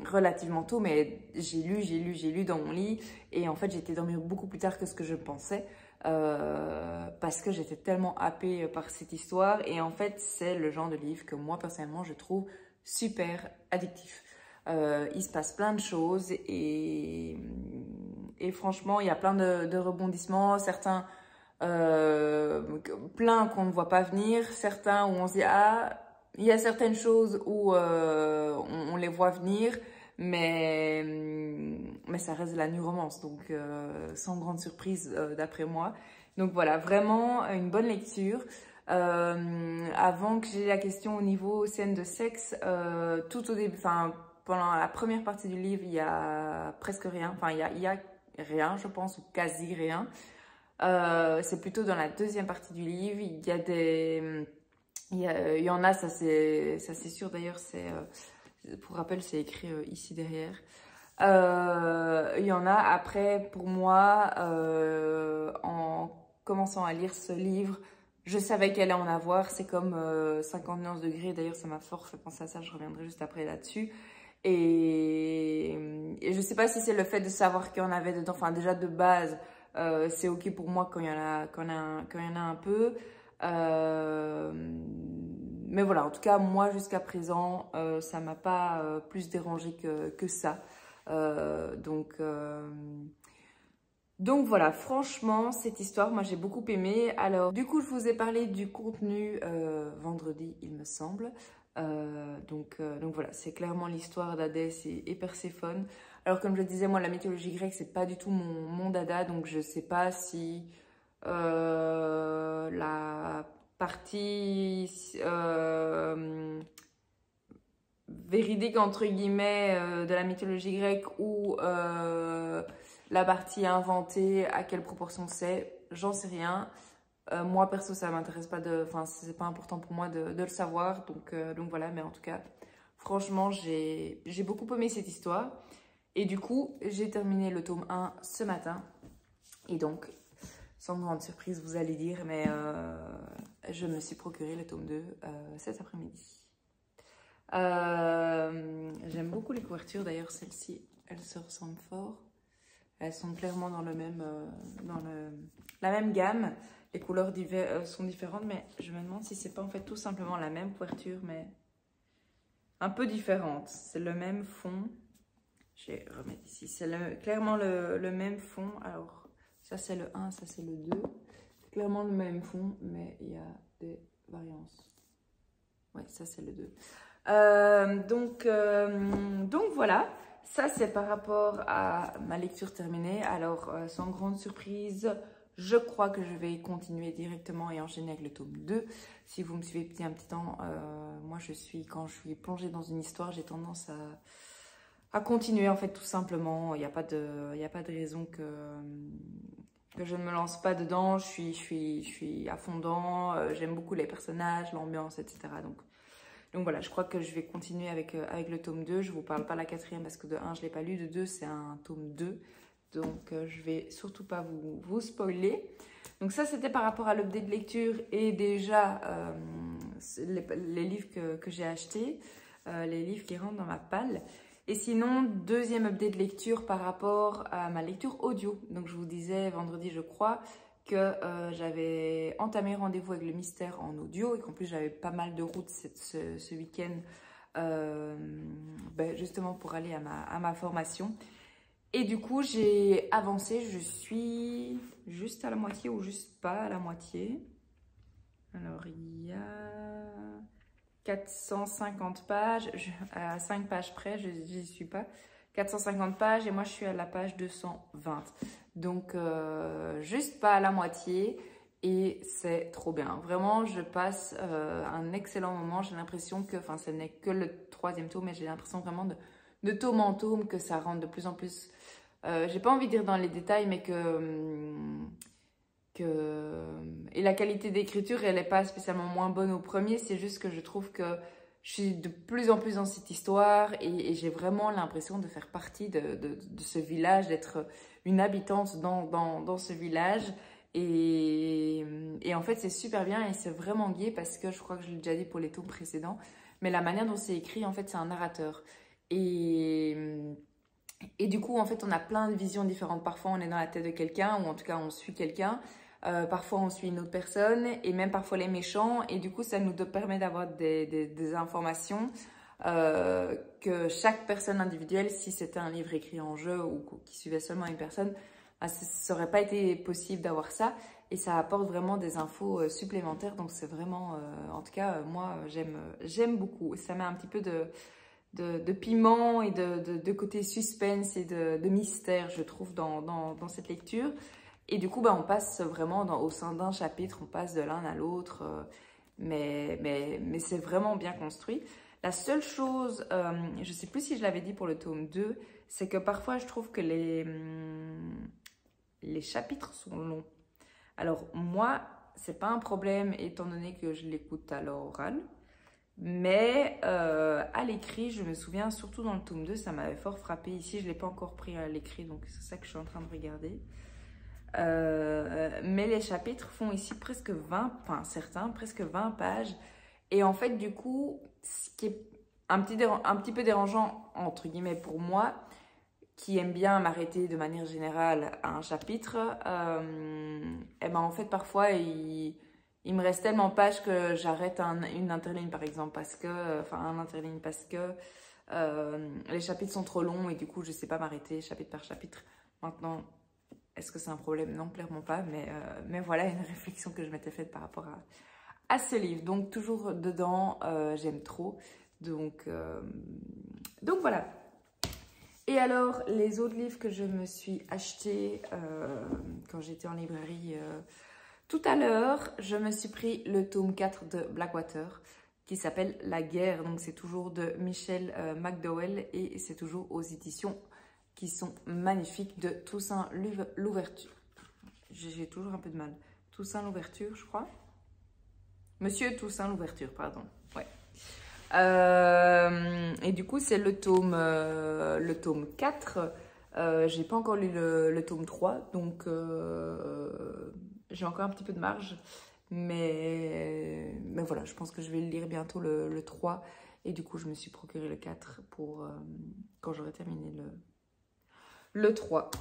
relativement tôt, mais j'ai lu dans mon lit. Et en fait, j'ai été dormir beaucoup plus tard que ce que je pensais. Parce que j'étais tellement happée par cette histoire. Et en fait, c'est le genre de livre que moi, personnellement, je trouve super addictif. Il se passe plein de choses et franchement, il y a plein de rebondissements. Certains, plein qu'on ne voit pas venir. Certains où on se dit, ah, il y a certaines choses où on les voit venir. Mais ça reste de la new romance, donc sans grande surprise d'après moi. Donc voilà, vraiment une bonne lecture. Avant que j'ai la question au niveau scène de sexe, tout au début, pendant la première partie du livre, il y a presque rien. Enfin, il y a rien, je pense, ou quasi rien. C'est plutôt dans la deuxième partie du livre. Il y a il y en a, ça c'est sûr d'ailleurs, pour rappel, c'est écrit ici derrière. Il y en a après, pour moi, en commençant à lire ce livre, je savais qu'elle allait en avoir. C'est comme 50 nuances degrés. D'ailleurs, ça m'a fort fait penser à ça. Je reviendrai juste après là-dessus. Et je ne sais pas si c'est le fait de savoir qu'il y en avait dedans. Enfin, déjà de base, c'est ok pour moi quand il y en a un peu. Mais voilà, en tout cas, moi, jusqu'à présent, ça m'a pas plus dérangé que ça. Donc voilà, franchement, cette histoire, moi j'ai beaucoup aimé. Alors, du coup, je vous ai parlé du contenu vendredi, il me semble. Donc voilà, c'est clairement l'histoire d'Hadès et Perséphone. Alors, comme je le disais, moi, la mythologie grecque, c'est pas du tout mon dada. Donc, je sais pas si la partie véridique, entre guillemets, de la mythologie grecque ou la partie inventée, à quelle proportion c'est, j'en sais rien. Moi, perso, ça m'intéresse pas de... Enfin, c'est pas important pour moi de le savoir. Donc voilà, mais en tout cas, franchement, j'ai beaucoup aimé cette histoire. Et du coup, j'ai terminé le tome 1 ce matin. Et donc, sans grande surprise, vous allez dire, mais je me suis procuré le tome 2 cet après-midi. J'aime beaucoup les couvertures, d'ailleurs, celle-ci, elle se ressemble fort. Elles sont clairement dans la même gamme. Les couleurs sont différentes, mais je me demande si c'est pas en fait tout simplement la même couverture, mais un peu différente. C'est le même fond. Je vais remettre ici. C'est clairement le même fond. Alors, ça c'est le 1, ça c'est le 2. C'est clairement le même fond, mais il y a des variances. Ouais, ça c'est le 2. Donc voilà. Ça, c'est par rapport à ma lecture terminée. Alors, sans grande surprise, je crois que je vais continuer directement et enchaîner avec le tome 2. Si vous me suivez depuis un petit temps, moi, quand je suis plongée dans une histoire, j'ai tendance à continuer, en fait, tout simplement. Il n'y a pas de raison que je ne me lance pas dedans. Je suis à fond dedans. J'aime beaucoup les personnages, l'ambiance, etc. Donc voilà, je crois que je vais continuer avec le tome 2. Je ne vous parle pas de la 4e parce que de 1, je ne l'ai pas lu. De 2, c'est un tome 2. Donc je ne vais surtout pas vous spoiler. Donc ça, c'était par rapport à l'update de lecture et déjà les livres que j'ai achetés. Les livres qui rentrent dans ma palle. Et sinon, deuxième update de lecture par rapport à ma lecture audio. Donc je vous disais vendredi, je crois, que j'avais entamé rendez-vous avec le mystère en audio et qu'en plus j'avais pas mal de routes ce week-end justement pour aller à ma formation. Et du coup, j'ai avancé, je suis juste à la moitié ou juste pas à la moitié. Alors, il y a 450 pages, à 5 pages près, je n'y suis pas. 450 pages et moi je suis à la page 220. Donc juste pas à la moitié et c'est trop bien. Vraiment, je passe un excellent moment. J'ai l'impression que, enfin ce n'est que le 3e tome, mais j'ai l'impression vraiment de tome en tome que ça rentre de plus en plus. J'ai pas envie de dire dans les détails, mais et la qualité d'écriture, elle n'est pas spécialement moins bonne au premier. C'est juste que je trouve que je suis de plus en plus dans cette histoire et j'ai vraiment l'impression de faire partie de ce village, d'être une habitante dans ce village. Et en fait, c'est super bien et c'est vraiment gai parce que je crois que je l'ai déjà dit pour les tomes précédents, mais la manière dont c'est écrit, en fait, c'est un narrateur. Et du coup, en fait, on a plein de visions différentes. Parfois, on est dans la tête de quelqu'un ou en tout cas, on suit quelqu'un. Parfois, on suit une autre personne et même parfois les méchants. Et du coup, ça nous permet d'avoir des informations que chaque personne individuelle, si c'était un livre écrit en jeu ou qui suivait seulement une personne, ça n'aurait pas été possible d'avoir ça. Et ça apporte vraiment des infos supplémentaires. Donc, c'est vraiment, en tout cas, moi, j'aime beaucoup. Ça met un petit peu de piment et de côté suspense et de mystère, je trouve, dans cette lecture. Et du coup, on passe vraiment au sein d'un chapitre, on passe de l'un à l'autre, mais c'est vraiment bien construit. La seule chose, je ne sais plus si je l'avais dit pour le tome 2, c'est que parfois je trouve que les chapitres sont longs. Alors moi, c'est pas un problème étant donné que je l'écoute à l'oral, mais à l'écrit, je me souviens, surtout dans le tome 2, ça m'avait fort frappé. Ici, je ne l'ai pas encore pris à l'écrit, donc c'est ça que je suis en train de regarder. Mais les chapitres font ici presque 20, enfin certains, presque 20 pages. Et en fait, du coup, ce qui est un petit peu dérangeant, entre guillemets, pour moi, qui aime bien m'arrêter de manière générale à un chapitre, et ben en fait, parfois, il me reste tellement de pages que j'arrête une interligne, par exemple, parce que, enfin, un interligne, parce que Les chapitres sont trop longs et du coup, je ne sais pas m'arrêter chapitre par chapitre. Maintenant, est-ce que c'est un problème? Non, clairement pas. Mais voilà une réflexion que je m'étais faite par rapport à ce livre. Donc, toujours dedans, j'aime trop. Donc voilà. Et alors, les autres livres que je me suis achetés quand j'étais en librairie tout à l'heure, je me suis pris le tome 4 de Blackwater qui s'appelle La guerre. Donc, c'est toujours de Michelle McDowell et c'est toujours aux éditions qui sont magnifiques de Toussaint Louverture. J'ai toujours un peu de mal. Toussaint Louverture, je crois. Monsieur Toussaint Louverture, pardon. Ouais. Et du coup, c'est le tome 4. J'ai pas encore lu le tome 3, donc j'ai encore un petit peu de marge. Mais voilà, je pense que je vais le lire bientôt le 3. Et du coup, je me suis procuré le 4 pour quand j'aurai terminé le 3.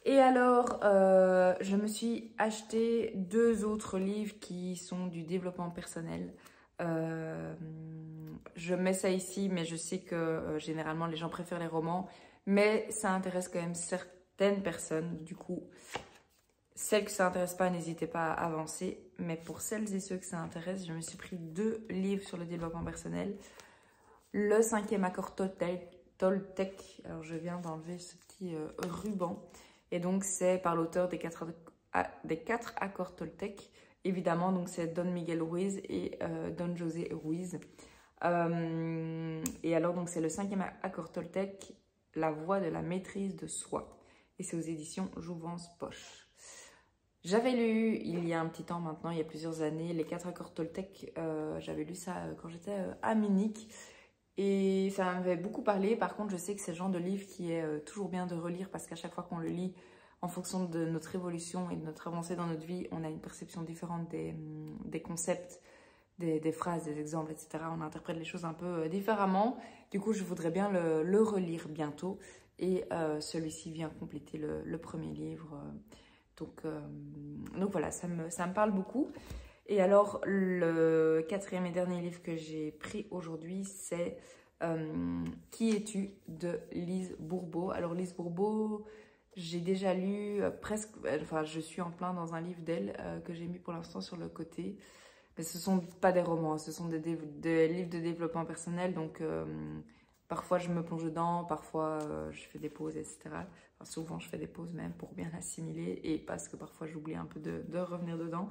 Et alors, je me suis acheté 2 autres livres qui sont du développement personnel. Je mets ça ici, mais je sais que généralement les gens préfèrent les romans, mais ça intéresse quand même certaines personnes. Du coup, celles que ça intéresse pas, n'hésitez pas à avancer. Mais pour celles et ceux que ça intéresse, je me suis pris 2 livres sur le développement personnel. Le 5e accord Toltec. Alors, je viens d'enlever ce petit ruban. Et donc, c'est par l'auteur des 4 accords Toltec. Évidemment, donc c'est Don Miguel Ruiz et Don José Ruiz. Et alors, donc c'est le 5e accord Toltec, la voie de la maîtrise de soi. Et c'est aux éditions Jouvence Poche. J'avais lu, il y a un petit temps maintenant, il y a plusieurs années, les 4 accords Toltec. J'avais lu ça quand j'étais à Munich. Et ça m'avait beaucoup parlé. Par contre, je sais que c'est le genre de livre qui est toujours bien de relire parce qu'à chaque fois qu'on le lit, en fonction de notre évolution et de notre avancée dans notre vie, on a une perception différente des concepts, des phrases, des exemples, etc. On interprète les choses un peu différemment. Du coup, je voudrais bien le relire bientôt. Et celui-ci vient compléter le premier livre. Donc voilà, ça me parle beaucoup. Et alors, le 4e et dernier livre que j'ai pris aujourd'hui, c'est Qui es-tu de Lise Bourbeau. Alors, Lise Bourbeau, j'ai déjà lu presque, enfin, je suis en plein dans un livre d'elle que j'ai mis pour l'instant sur le côté. Mais ce ne sont pas des romans, ce sont des livres de développement personnel. Donc, parfois, je me plonge dedans, parfois, je fais des pauses, etc. Enfin, souvent, je fais des pauses même pour bien assimiler et parce que parfois, j'oublie un peu de revenir dedans.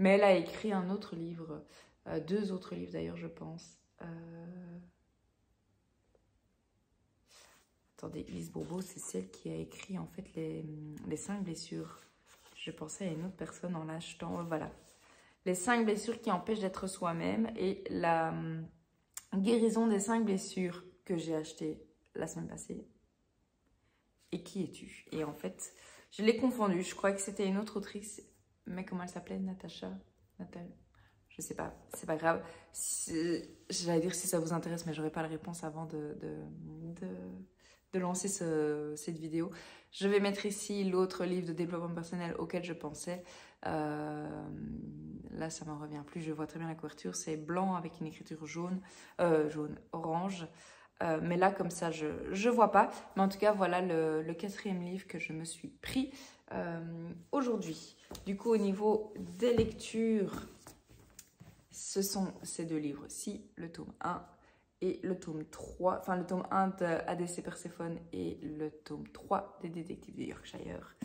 Mais elle a écrit un autre livre, 2 autres livres d'ailleurs, je pense. Attendez, Lise Bourbeau, c'est celle qui a écrit en fait les 5 blessures. Je pensais à une autre personne en l'achetant. Voilà. Les 5 blessures qui empêchent d'être soi-même et la guérison des 5 blessures que j'ai achetées la semaine passée. Et qui es-tu? Et en fait, je l'ai confondue. Je crois que c'était une autre autrice. Mais comment elle s'appelait? Natacha? Nathalie? Je sais pas, c'est pas grave. J'allais dire si ça vous intéresse, mais j'aurai pas la réponse avant de lancer cette vidéo. Je vais mettre ici l'autre livre de développement personnel auquel je pensais. Là, ça m'en revient plus. Je vois très bien la couverture. C'est blanc avec une écriture jaune, orange. Mais là, comme ça, je vois pas. Mais en tout cas, voilà le 4e livre que je me suis pris aujourd'hui. Du coup, au niveau des lectures, ce sont ces 2 livres-ci, le tome 1 et le tome 3, enfin le tome 1 de ADC Perséphone et le tome 3 des Détectives de Yorkshire.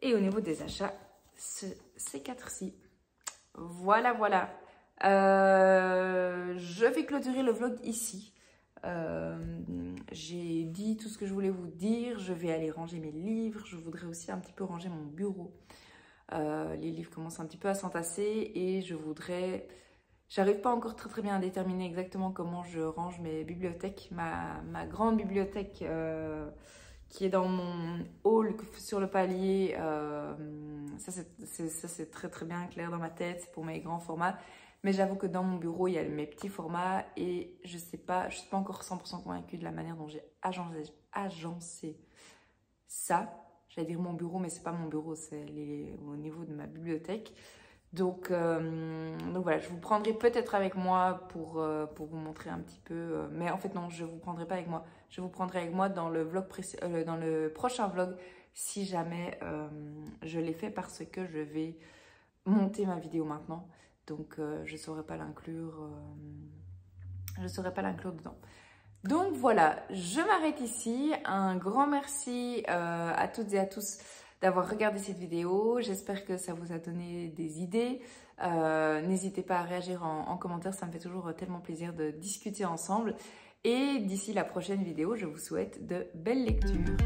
Et au niveau des achats, ces 4-ci. Voilà, voilà. Je vais clôturer le vlog ici. J'ai dit tout ce que je voulais vous dire. Je vais aller ranger mes livres. Je voudrais aussi un petit peu ranger mon bureau. Les livres commencent un petit peu à s'entasser et je voudrais... J'arrive pas encore très bien à déterminer exactement comment je range mes bibliothèques. Ma grande bibliothèque qui est dans mon hall sur le palier, ça c'est très bien clair dans ma tête, c'est pour mes grands formats. Mais j'avoue que dans mon bureau, il y a mes petits formats et je suis pas encore 100% convaincue de la manière dont j'ai agencé ça. J'allais dire mon bureau, mais c'est pas mon bureau, c'est au niveau de ma bibliothèque. Donc voilà, je vous prendrai peut-être avec moi pour vous montrer un petit peu. Mais en fait, non, je ne vous prendrai pas avec moi. Je vous prendrai avec moi dans le dans le prochain vlog si jamais je l'ai fait parce que je vais monter ma vidéo maintenant. Donc, je ne saurais pas l'inclure. Je ne saurais pas l'inclure dedans. Donc voilà, je m'arrête ici. Un grand merci à toutes et à tous d'avoir regardé cette vidéo. J'espère que ça vous a donné des idées. N'hésitez pas à réagir en commentaire, ça me fait toujours tellement plaisir de discuter ensemble. Et d'ici la prochaine vidéo, je vous souhaite de belles lectures.